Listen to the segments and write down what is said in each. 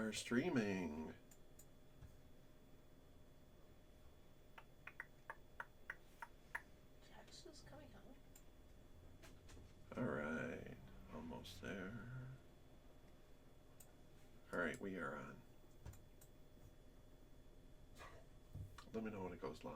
are streaming. Text is coming All right, almost there. All right, we are on. Let me know when it goes live.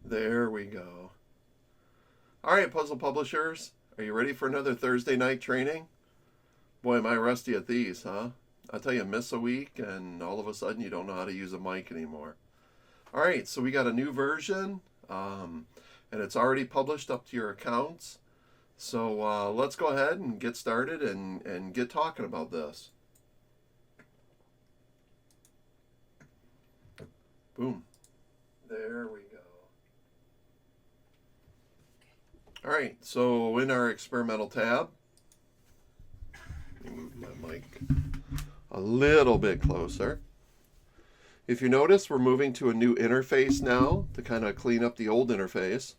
There we go. All right, puzzle publishers, are you ready for another Thursday night training? Boy, am I rusty at these, huh? I'll tell you, miss a week, and all of a sudden you don't know how to use a mic anymore. All right, so we got a new version, and it's already published up to your accounts. So let's go ahead and get started and get talking about this. Boom. There we go. All right, so in our experimental tab, let me move my mic a little bit closer. If you notice, we're moving to a new interface now to kind of clean up the old interface.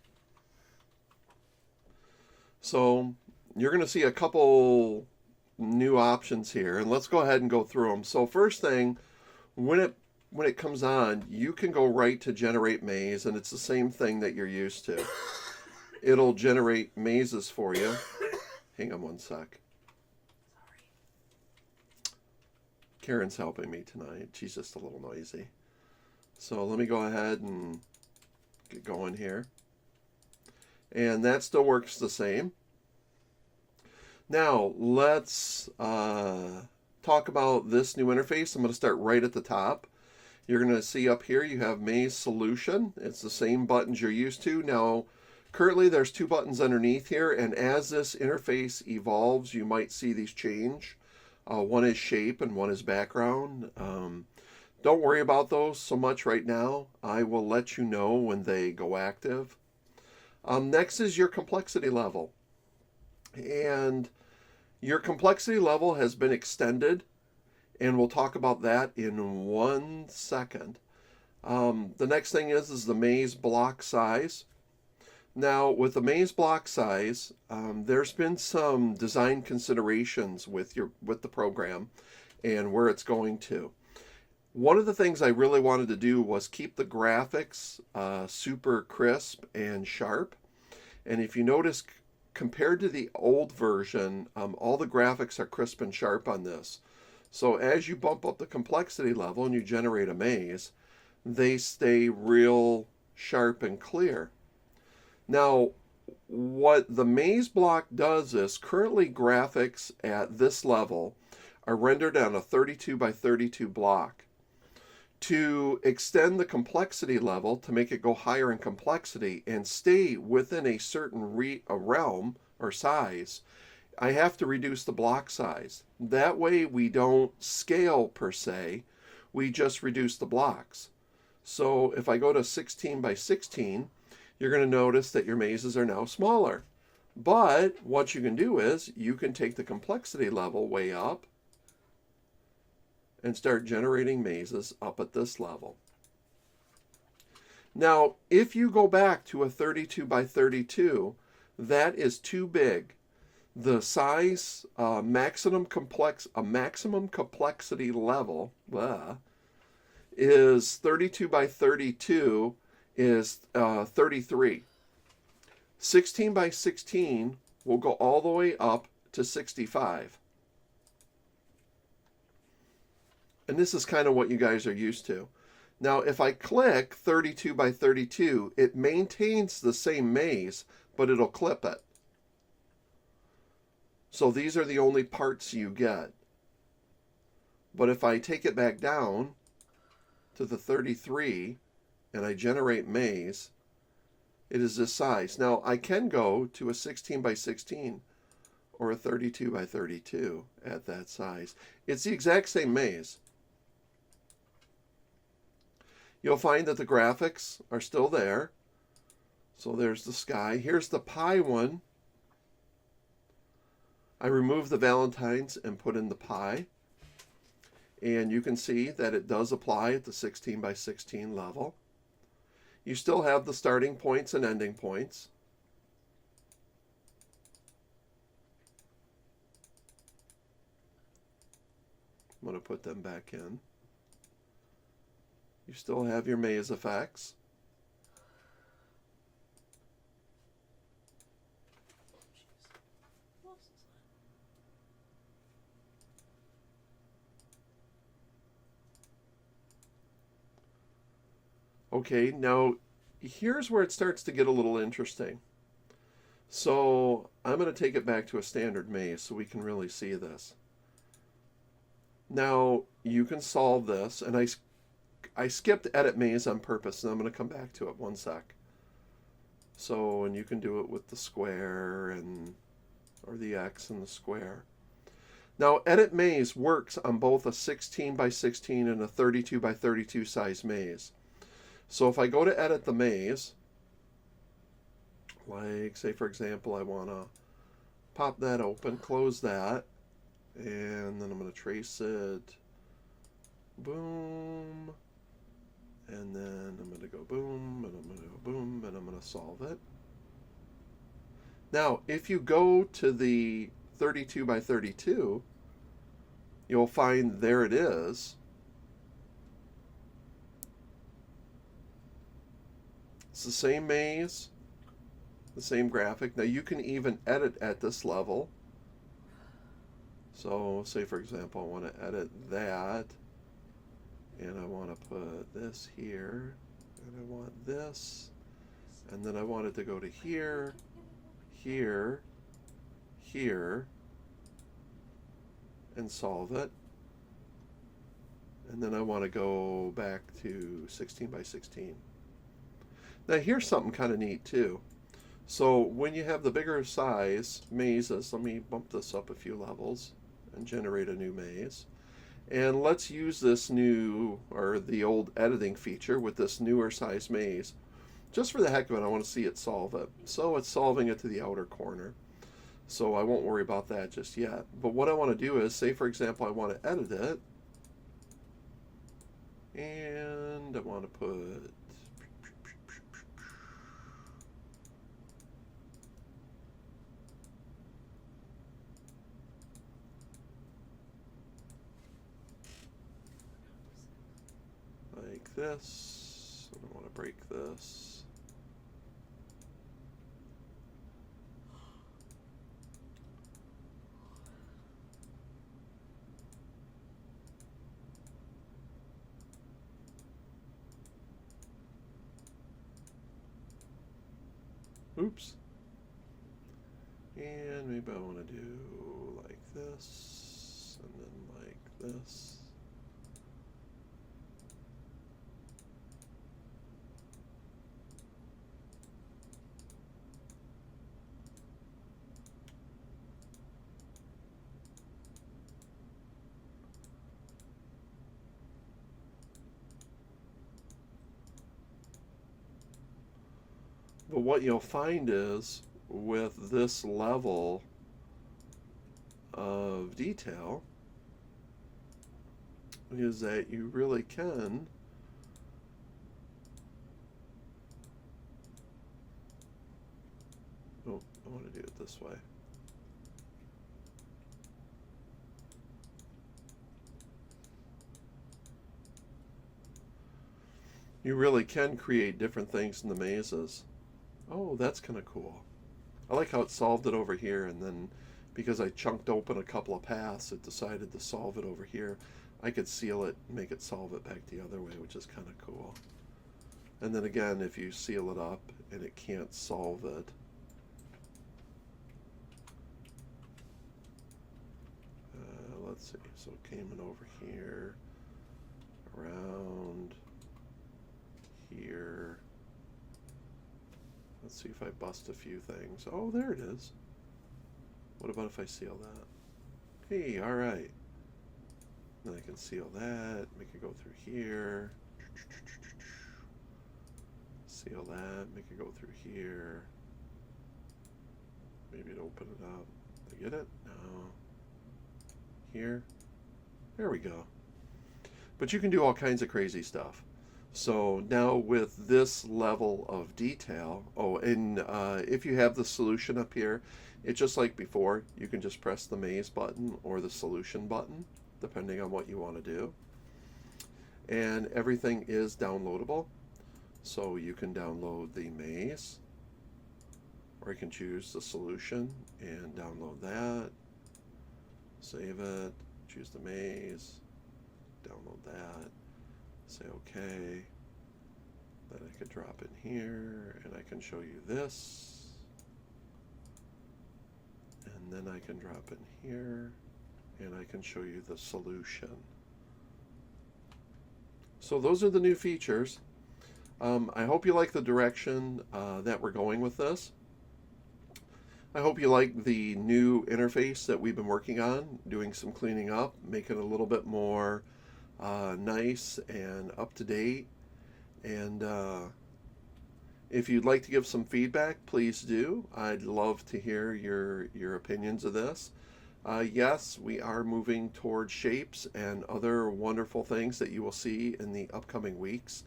So you're going to see a couple new options here, and let's go ahead and go through them. So first thing, when it comes on, you can go right to generate maze, and it's the same thing that you're used to. It'll generate mazes for you. Hang on one sec. Karen's helping me tonight. She's just a little noisy. So let me go ahead and get going here. And that still works the same. Now, let's talk about this new interface. I'm going to start right at the top. You're going to see up here you have Maze Solution. It's the same buttons you're used to. Now, currently there's two buttons underneath here, and as this interface evolves, you might see these change. One is shape and one is background. Don't worry about those so much right now. I will let you know when they go active. Next is your complexity level. And your complexity level has been extended, and we'll talk about that in 1 second. The next thing is the maze block size. Now, with the maze block size, there's been some design considerations with the program and where it's going to. One of the things I really wanted to do was keep the graphics super crisp and sharp. And if you notice, compared to the old version, all the graphics are crisp and sharp on this. So as you bump up the complexity level and you generate a maze, they stay real sharp and clear. Now, what the maze block does is currently graphics at this level are rendered on a 32 by 32 block. To extend the complexity level, to make it go higher in complexity and stay within a certain realm or size, I have to reduce the block size. That way we don't scale per se, we just reduce the blocks. So if I go to 16 by 16, you're going to notice that your mazes are now smaller. But what you can do is you can take the complexity level way up and start generating mazes up at this level. Now, if you go back to a 32 by 32, that is too big. The size maximum complexity level is 32 by 32 is 33. 16 by 16 will go all the way up to 65. And this is kind of what you guys are used to. Now, if I click 32 by 32, it maintains the same maze, but it'll clip it. So these are the only parts you get. But if I take it back down to the 33 and I generate maze, it is this size. Now, I can go to a 16 by 16 or a 32 by 32 at that size. It's the exact same maze. You'll find that the graphics are still there. So there's the sky. Here's the pie one. I removed the Valentines and put in the pie. And you can see that it does apply at the 16 by 16 level. You still have the starting points and ending points. I'm going to put them back in. You still have your maze effects. Okay, now here's where it starts to get a little interesting. So I'm going to take it back to a standard maze so we can really see this. Now you can solve this, and I skipped edit maze on purpose, and I'm going to come back to it one sec. So, and you can do it with the square and or the X and the square. Now edit maze works on both a 16 by 16 and a 32 by 32 size maze. So if I go to edit the maze, like say for example I want to pop that open, close that, and then I'm going to trace it, boom, and then I'm going to go boom, and I'm going to go boom, and I'm going to solve it. Now if you go to the 32 by 32, you'll find there it is. It's the same maze, the same graphic. Now you can even edit at this level. So say for example I want to edit that, and I want to put this here, and I want this, and then I want it to go to here, here, here, and solve it. And then I want to go back to 16 by 16. Now here's something kind of neat too. So when you have the bigger size mazes, let me bump this up a few levels and generate a new maze. And let's use this new, or the old editing feature with this newer size maze. Just for the heck of it, I want to see it solve it. So it's solving it to the outer corner. So I won't worry about that just yet. But what I want to do is, say for example I want to edit it. And I want to put like this, and I want to break this. Oops. And maybe I want to do like this, and then like this. But what you'll find is, with this level of detail, is that you really can oh, I want to do it this way. You really can create different things in the mazes. Oh, that's kind of cool. I like how it solved it over here, and then because I chunked open a couple of paths, it decided to solve it over here. I could seal it and make it solve it back the other way, which is kind of cool. And then again, if you seal it up and it can't solve it, let's see, so it came in over here, around here. Let's see if I bust a few things. Oh, there it is. What about if I seal that? Hey, all right. Then I can seal that, make it go through here. Seal that, make it go through here. Maybe to open it up. Did I get it? No. Here. There we go. But you can do all kinds of crazy stuff. So now with this level of detail, oh, and if you have the solution up here, it's just like before. You can just press the maze button or the solution button, depending on what you want to do. And everything is downloadable. So you can download the maze, or you can choose the solution and download that, save it, choose the maze, download that, say okay, then I could drop in here, and I can show you this, and then I can drop in here, and I can show you the solution. So those are the new features. I hope you like the direction that we're going with this. I hope you like the new interface that we've been working on, doing some cleaning up, making it a little bit more nice and up to date. And if you'd like to give some feedback, please do. I'd love to hear your opinions of this. Yes, we are moving towards shapes and other wonderful things that you will see in the upcoming weeks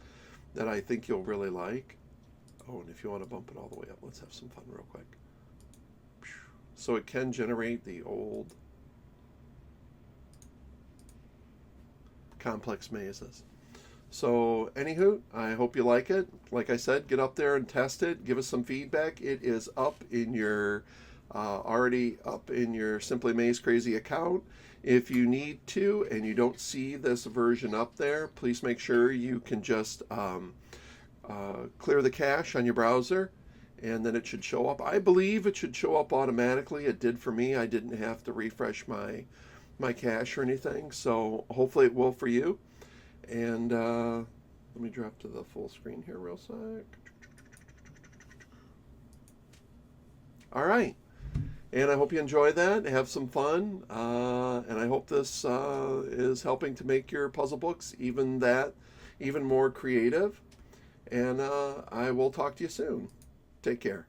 that I think you'll really like. Oh, and if you want to bump it all the way up, let's have some fun real quick. So it can generate the old complex mazes. So anywho, I hope you like it. Like I said, get up there and test it. Give us some feedback. It is up in your already up in your Simply Maze Crazy account. If you need to and you don't see this version up there, please make sure you can just clear the cache on your browser, and then it should show up. I believe it should show up automatically. It did for me. I didn't have to refresh my cache or anything, so hopefully it will for you. And let me drop to the full screen here real sec. All right. And I hope you enjoy that, have some fun, and I hope this is helping to make your puzzle books even more creative. And I will talk to you soon. Take care.